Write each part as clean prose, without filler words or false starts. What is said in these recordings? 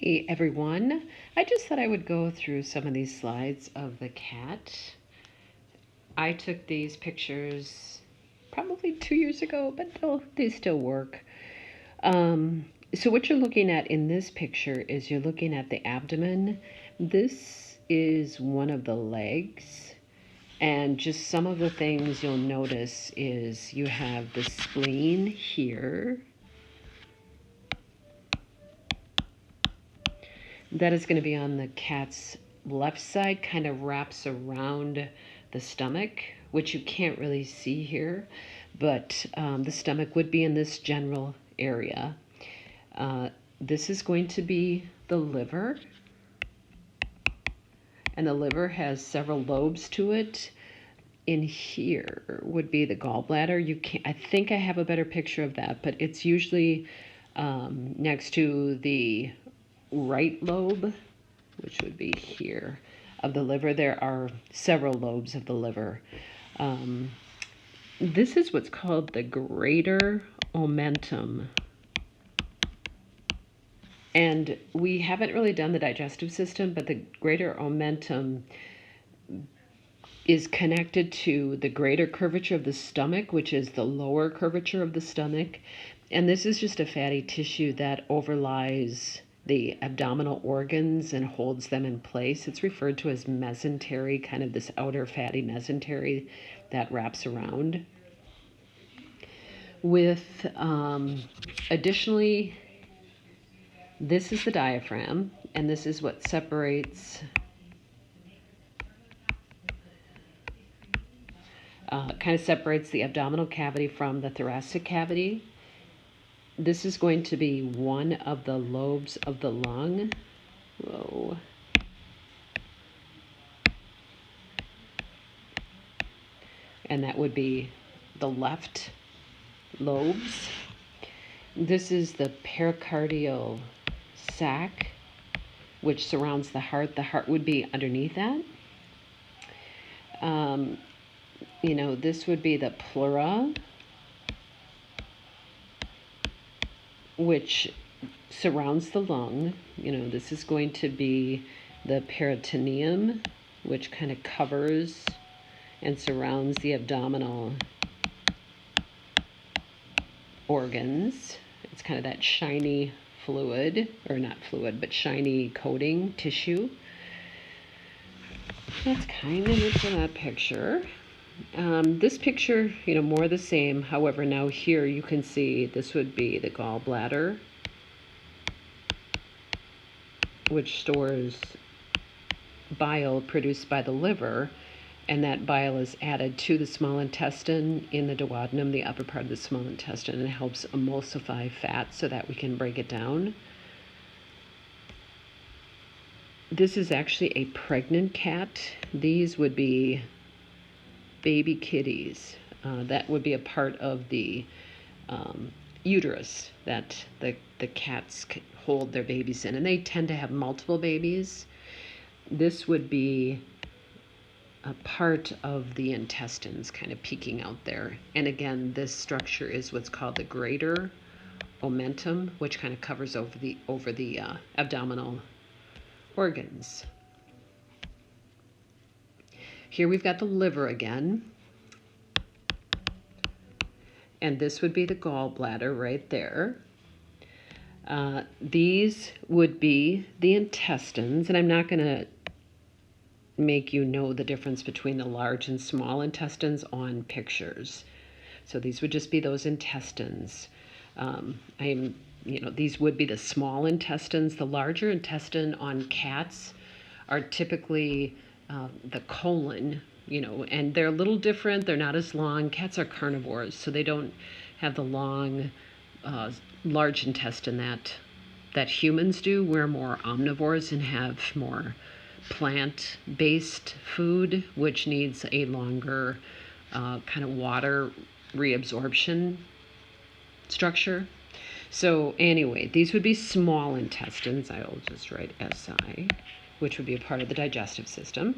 Hey everyone, I just thought I would go through some of these slides of the cat. I took these pictures probably 2 years ago, but they still work. So what you're looking at in this picture is you're looking at the abdomen. This is one of the legs. And just some of the things you'll notice is you have the spleen here. That is going to be on the cat's left side, kind of wraps around the stomach, which you can't really see here, but the stomach would be in this general area. This is going to be the liver, and the liver has several lobes to it. In here would be the gallbladder. I think I have a better picture of that, but it's usually next to the right lobe, which would be here, of the liver. There are several lobes of the liver. This is what's called the greater omentum. And we haven't really done the digestive system, but the greater omentum is connected to the greater curvature of the stomach, which is the lower curvature of the stomach. And this is just a fatty tissue that overlies the abdominal organs and holds them in place. It's referred to as mesentery, kind of this outer fatty mesentery that wraps around. With additionally, this is the diaphragm, and this is what separates kind of separates the abdominal cavity from the thoracic cavity. This is going to be one of the lobes of the lung. Whoa. And that would be the left lobes. This is the pericardial sac, which surrounds the heart. The heart would be underneath that. This would be the pleura, which surrounds the lung. This is going to be the peritoneum, which kind of covers and surrounds the abdominal organs. It's kind of that shiny fluid, or not fluid, but shiny coating tissue. That's kind of it for that picture. This picture, more the same. However, now here you can see this would be the gallbladder, which stores bile produced by the liver, and that bile is added to the small intestine in the duodenum, the upper part of the small intestine, and it helps emulsify fat so that we can break it down. This is actually a pregnant cat. These would be baby kitties. That would be a part of the uterus that the cats hold their babies in, and they tend to have multiple babies. This would be a part of the intestines kind of peeking out there. And again, this structure is what's called the greater omentum, which kind of covers over the abdominal organs. Here we've got the liver again. And this would be the gallbladder right there. These would be the intestines, and I'm not going to make you know the difference between the large and small intestines on pictures. So these would just be those intestines. These would be the small intestines. The larger intestine on cats are typically the colon, and they're a little different. They're not as long. Cats are carnivores, so they don't have the long, large intestine that humans do. We're more omnivores and have more plant-based food, which needs a longer kind of water reabsorption structure. So anyway, these would be small intestines. I'll just write SI, which would be a part of the digestive system.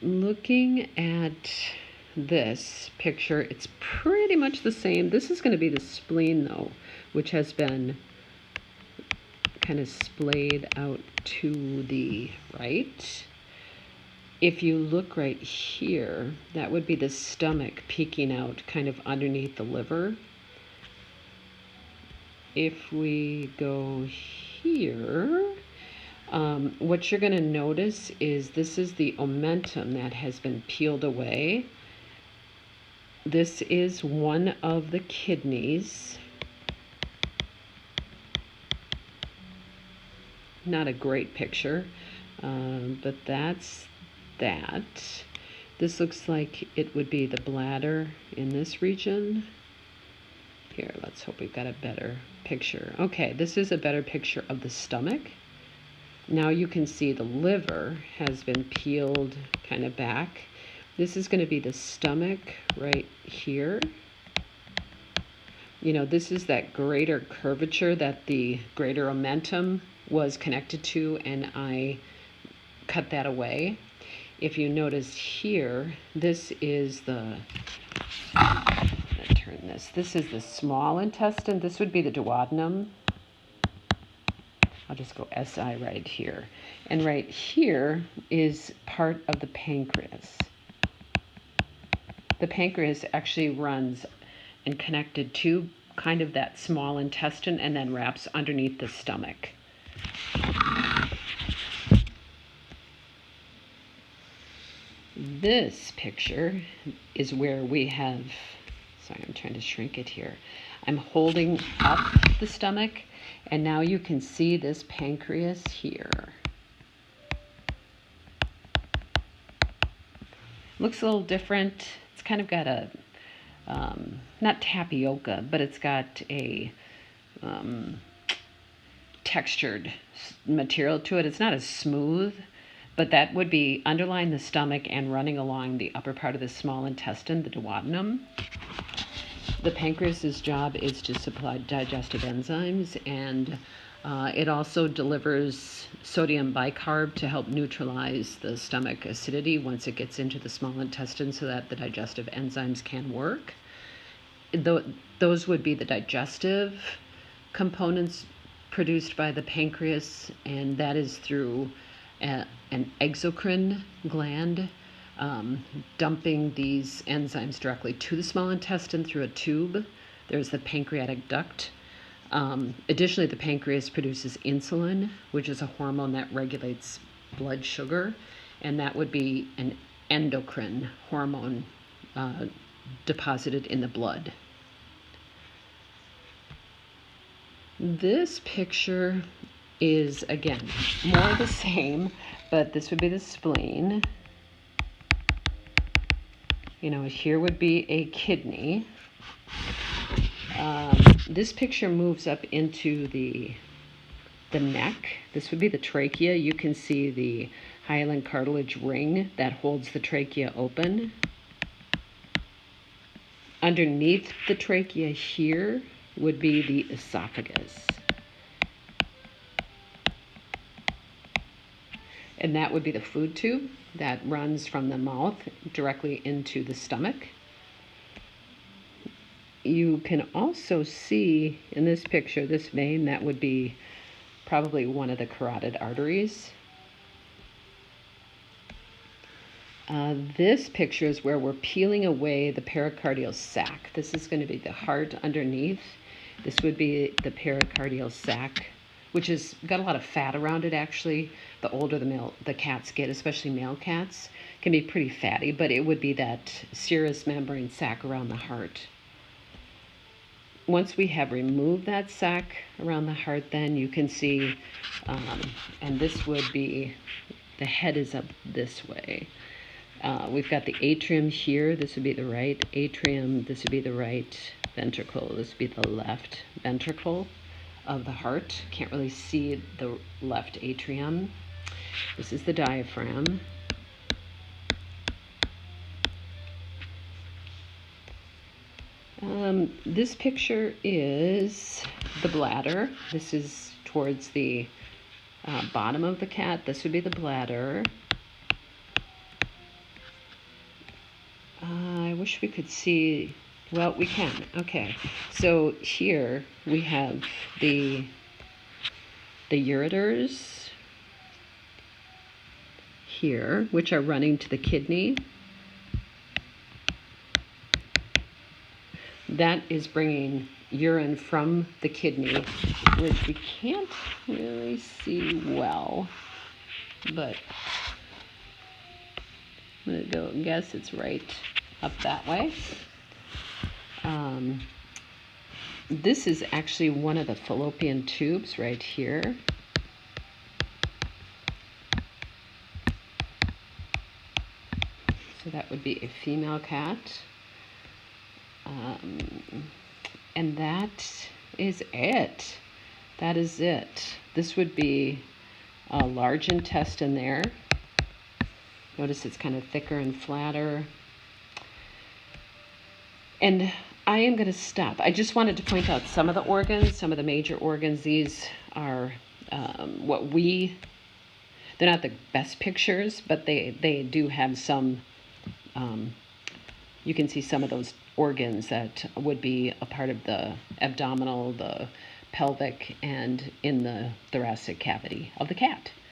Looking at this picture, it's pretty much the same. This is going to be the spleen, though, which has been kind of splayed out to the right. If you look right here, that would be the stomach peeking out kind of underneath the liver. If we go here, what you're going to notice is this is the omentum that has been peeled away. This is one of the kidneys. Not a great picture, but that's that. This looks like it would be the bladder in this region. Here, let's hope we've got a better picture. Okay, this is a better picture of the stomach. Now you can see the liver has been peeled kind of back. This is going to be the stomach right here. You know, this is that greater curvature that the greater omentum was connected to, and I cut that away. If you notice here, this is the, turn this. This is the small intestine. This would be the duodenum. I'll just go SI right here. And right here is part of the pancreas. The pancreas actually runs and connected to kind of that small intestine and then wraps underneath the stomach. This picture is where we have, sorry, I'm trying to shrink it here. I'm holding up the stomach, and now you can see this pancreas here. Looks a little different. It's kind of got a, not tapioca, but it's got a textured material to it. It's not as smooth, but that would be underlying the stomach and running along the upper part of the small intestine, the duodenum. The pancreas's job is to supply digestive enzymes, and it also delivers sodium bicarb to help neutralize the stomach acidity once it gets into the small intestine so that the digestive enzymes can work. Those would be the digestive components produced by the pancreas, and that is through an exocrine gland dumping these enzymes directly to the small intestine through a tube. There's the pancreatic duct. Additionally, the pancreas produces insulin, which is a hormone that regulates blood sugar, and that would be an endocrine hormone deposited in the blood. This picture is, again, more the same, but this would be the spleen. You know, here would be a kidney. This picture moves up into the neck. This would be the trachea. You can see the hyaline cartilage ring that holds the trachea open. Underneath the trachea here would be the esophagus. And that would be the food tube that runs from the mouth directly into the stomach. You can also see in this picture, this vein, that would be probably one of the carotid arteries. This picture is where we're peeling away the pericardial sac. This is going to be the heart underneath. This would be the pericardial sac, which has got a lot of fat around it, actually. The older the cats get, especially male cats, can be pretty fatty, but it would be that serous membrane sac around the heart. Once we have removed that sac around the heart, then you can see, and this would be, the head is up this way. We've got the atrium here. This would be the right atrium. This would be the right ventricle. This would be the left ventricle of the heart. Can't really see the left atrium. This is the diaphragm. This picture is the bladder. This is towards the bottom of the cat. This would be the bladder. I wish we could see, well, we can. Okay, so here we have the the ureters here, which are running to the kidney. That is bringing urine from the kidney, which we can't really see well, but I'm going to go guess it's right up that way. This is actually one of the fallopian tubes right here. So that would be a female cat. And that is it. That is it. This would be a large intestine there. Notice it's kind of thicker and flatter. And I am going to stop. I just wanted to point out some of the organs, some of the major organs. These are they're not the best pictures, but they do have some, you can see some of those organs that would be a part of the abdominal, the pelvic, and in the thoracic cavity of the cat.